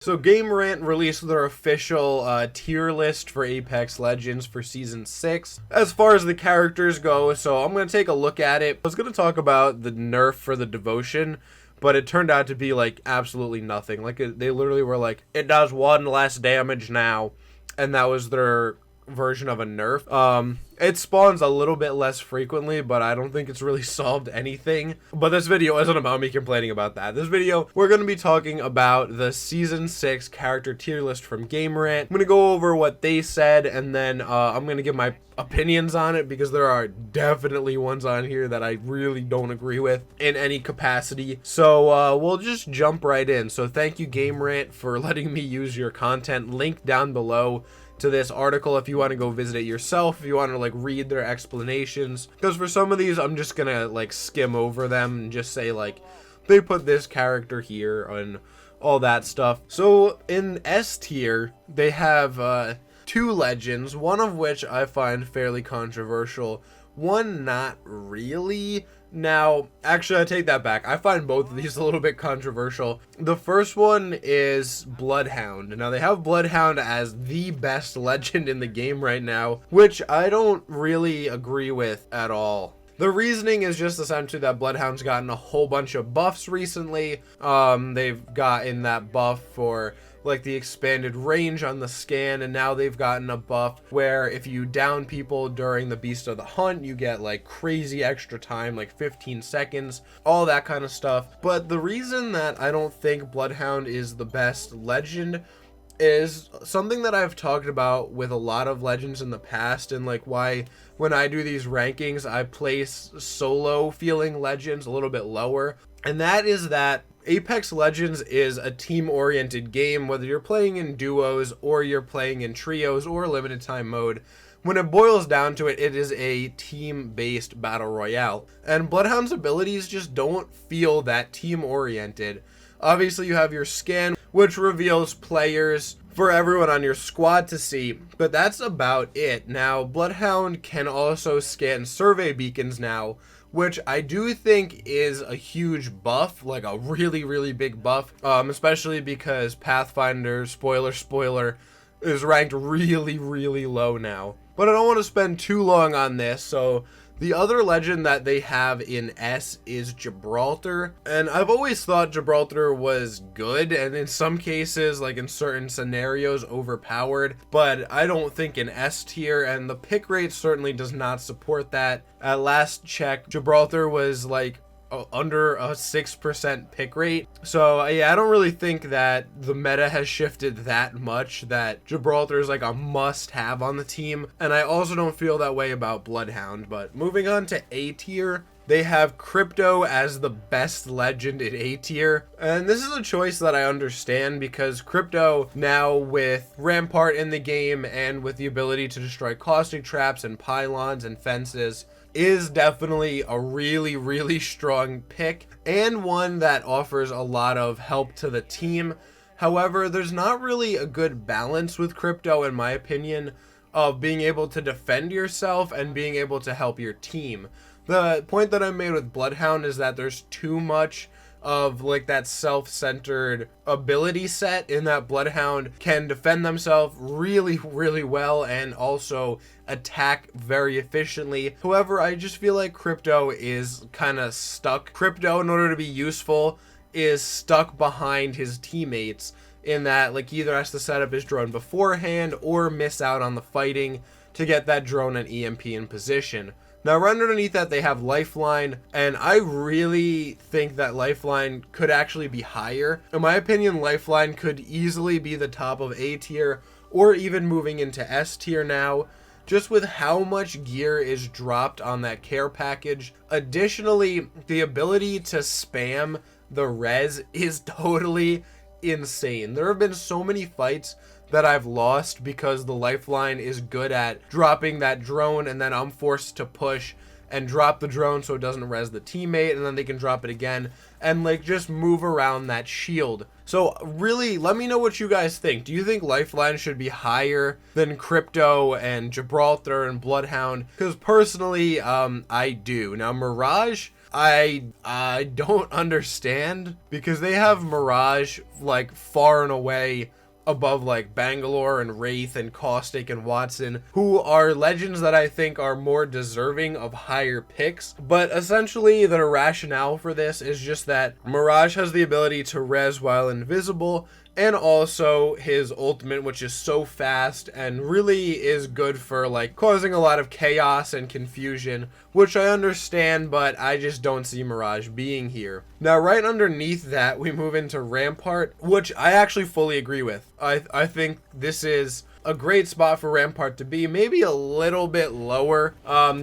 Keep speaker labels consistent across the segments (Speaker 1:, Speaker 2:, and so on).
Speaker 1: So Game Rant released their official tier list for Apex Legends for Season 6 as far as the characters go, so I'm going to take a look at it. I was going to talk about the nerf for the Devotion, but it turned out to be like absolutely nothing. Like they literally were like, it does 1 less damage now, and that was their version of a nerf. It spawns a little bit less frequently, but I don't think it's really solved anything. But this video isn't about me complaining about that. This video, we're going to be talking about the Season 6 character tier list from Game Rant. I'm going to go over what they said, and then I'm going to give my opinions on it, because there are definitely ones on here that I really don't agree with in any capacity. So we'll just jump right in. So thank you, Game Rant, for letting me use your content. Link down below to this article if you want to go visit it yourself, if you want to like read their explanations, because for some of these I'm just gonna like skim over them and just say like they put this character here and all that stuff. So in S tier they have 2 legends, one of which I find fairly controversial, one not really. Now, actually, I take that back. I find both of these a little bit controversial. The first one is Bloodhound. Now, they have Bloodhound as the best legend in the game right now, which I don't really agree with at all. The reasoning is just essentially that Bloodhound's gotten a whole bunch of buffs recently. They've gotten that buff for like the expanded range on the scan, and now they've gotten a buff where if you down people during the Beast of the Hunt, you get like crazy extra time, like 15 seconds, all that kind of stuff. But the reason that I don't think Bloodhound is the best legend is something that I've talked about with a lot of legends in the past, and like why when I do these rankings I place solo feeling legends a little bit lower, and that is that Apex Legends is a team-oriented game, whether you're playing in duos or you're playing in trios or limited time mode. When it boils down to it, it is a team-based battle royale, and Bloodhound's abilities just don't feel that team-oriented. Obviously, you have your scan, which reveals players for everyone on your squad to see, but that's about it. Now, Bloodhound can also scan survey beacons now, which I do think is a huge buff, like a really, really big buff, especially because Pathfinder, spoiler, is ranked really, really low now. But I don't want to spend too long on this, so the other legend that they have in S is Gibraltar, and I've always thought Gibraltar was good, and in some cases, like in certain scenarios, overpowered, but I don't think in S tier, and the pick rate certainly does not support that. At last check, Gibraltar was like under a 6% pick rate. So yeah, I don't really think that the meta has shifted that much that Gibraltar is like a must have on the team, and I also don't feel that way about Bloodhound. But moving on to A tier, they have Crypto as the best legend in A tier, and this is a choice that I understand, because Crypto now with Rampart in the game and with the ability to destroy Caustic traps and pylons and fences is definitely a really, really strong pick, and one that offers a lot of help to the team. However, there's not really a good balance with Crypto, in my opinion, of being able to defend yourself and being able to help your team. The point that I made with Bloodhound is that there's too much of like that self-centered ability set, in that Bloodhound can defend themselves really, really well and also attack very efficiently. However, I just feel like Crypto is kind of stuck. Crypto, in order to be useful, is stuck behind his teammates, in that like he either has to set up his drone beforehand or miss out on the fighting to get that drone and EMP in position. Now, right underneath that, they have Lifeline, and I really think that Lifeline could actually be higher. In my opinion, Lifeline could easily be the top of A tier, or even moving into S tier now, just with how much gear is dropped on that care package. Additionally, the ability to spam the res is totally insane. There have been so many fights that I've lost because the Lifeline is good at dropping that drone, and then I'm forced to push and drop the drone so it doesn't res the teammate, and then they can drop it again and like just move around that shield. So really, let me know what you guys think. Do you think Lifeline should be higher than Crypto and Gibraltar and Bloodhound? Because personally, I do. Now, Mirage, I don't understand, because they have Mirage like far and away above like Bangalore and Wraith and Caustic and Watson, who are legends that I think are more deserving of higher picks. But essentially the rationale for this is just that Mirage has the ability to res while invisible, and also his ultimate, which is so fast and really is good for like causing a lot of chaos and confusion, which I understand, but I just don't see Mirage being here. Now right underneath that we move into Rampart, which I actually fully agree with. I think this is a great spot for Rampart to be, maybe a little bit lower,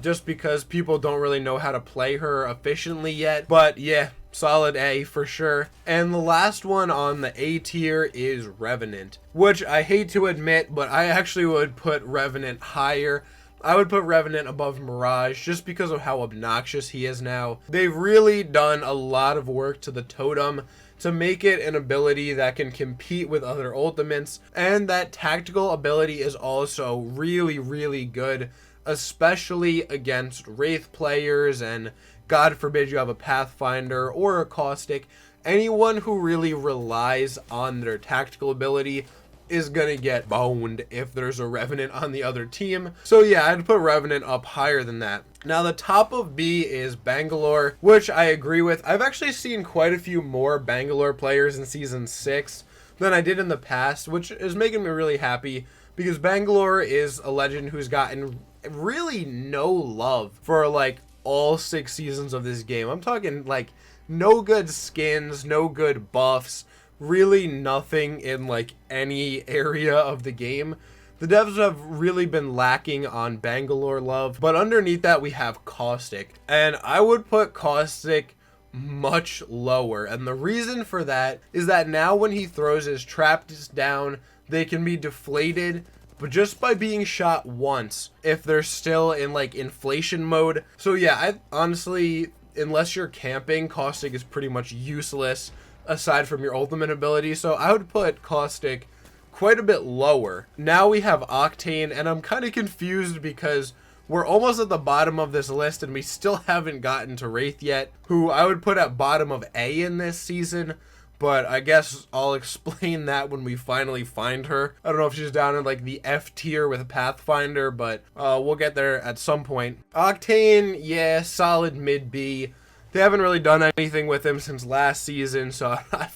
Speaker 1: just because people don't really know how to play her efficiently yet, but yeah, solid A for sure. And the last one on the A tier is Revenant, which I hate to admit, but I actually would put Revenant higher. I would put Revenant above Mirage just because of how obnoxious he is now. They've really done a lot of work to the totem to make it an ability that can compete with other ultimates, and that tactical ability is also really, really good, especially against Wraith players, and God forbid you have a Pathfinder or a Caustic. Anyone who really relies on their tactical ability is gonna get boned if there's a Revenant on the other team. So yeah, I'd put Revenant up higher than that. Now the top of B is Bangalore, which I agree with. I've actually seen quite a few more Bangalore players in Season 6 than I did in the past, which is making me really happy, because Bangalore is a legend who's gotten really no love for like all 6 seasons of this game. I'm talking like no good skins, no good buffs, really nothing in like any area of the game. The devs have really been lacking on Bangalore love, but underneath that we have Caustic, and I would put Caustic much lower, and the reason for that is that now when he throws his traps down, they can be deflated, but just by being shot once if they're still in like inflation mode. So yeah, I honestly, unless you're camping, Caustic is pretty much useless aside from your ultimate ability, so I would put Caustic quite a bit lower. Now we have Octane, and I'm kind of confused because we're almost at the bottom of this list and we still haven't gotten to Wraith yet, who I would put at bottom of A in this season, but I guess I'll explain that when we finally find her. I don't know if she's down in like the F tier with Pathfinder, but we'll get there at some point. Octane, yeah, solid mid B. They haven't really done anything with him since last season, so I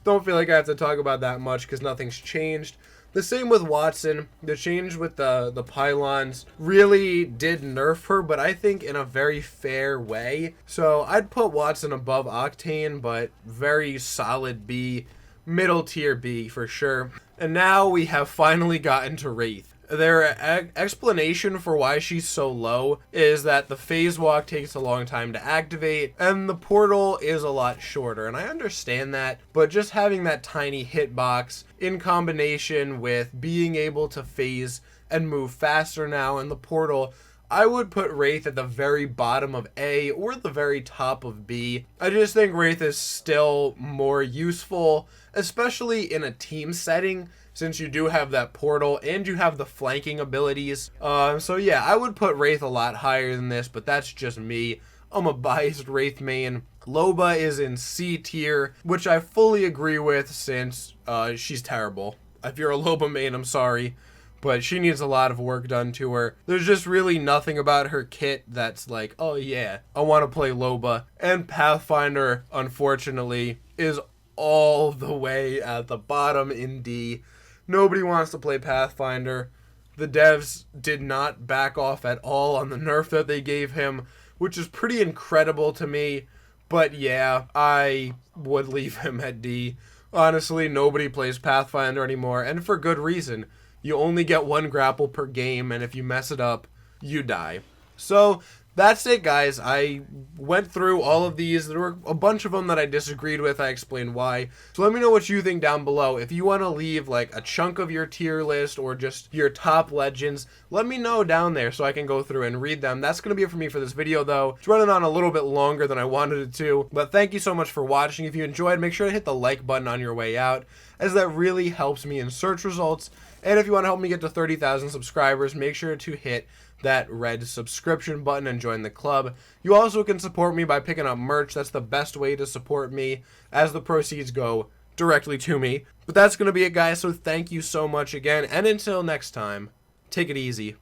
Speaker 1: don't feel like I have to talk about that much because nothing's changed. The same with Watson. The change with the pylons really did nerf her, but I think in a very fair way. So I'd put Watson above Octane, but very solid B, middle tier B for sure. And now we have finally gotten to Wraith. Their explanation for why she's so low is that the phase walk takes a long time to activate and the portal is a lot shorter, and I understand that, but just having that tiny hitbox in combination with being able to phase and move faster now in the portal, I would put Wraith at the very bottom of A or the very top of B. I just think Wraith is still more useful, especially in a team setting, since you do have that portal and you have the flanking abilities. So yeah, I would put Wraith a lot higher than this, but that's just me. I'm a biased Wraith main. Loba is in C tier, which I fully agree with since she's terrible. If you're a Loba main, I'm sorry, but she needs a lot of work done to her. There's just really nothing about her kit that's like, oh yeah, I want to play Loba. And Pathfinder, unfortunately, is all the way at the bottom in D. Nobody wants to play Pathfinder. The devs did not back off at all on the nerf that they gave him, which is pretty incredible to me. But yeah, I would leave him at D. Honestly, nobody plays Pathfinder anymore, and for good reason. You only get 1 grapple per game, and if you mess it up, you die. So that's it, guys. I went through all of these. There were a bunch of them that I disagreed with. I explained why. So let me know what you think down below. If you want to leave like a chunk of your tier list or just your top legends, let me know down there so I can go through and read them. That's going to be it for me for this video, though. It's running on a little bit longer than I wanted it to. But thank you so much for watching. If you enjoyed, make sure to hit the like button on your way out. as that really helps me in search results. And if you want to help me get to 30,000 subscribers, make sure to hit that red subscription button and join the club. You also can support me by picking up merch. That's the best way to support me, as the proceeds go directly to me. But that's going to be it, guys, so thank you so much again, and until next time, take it easy.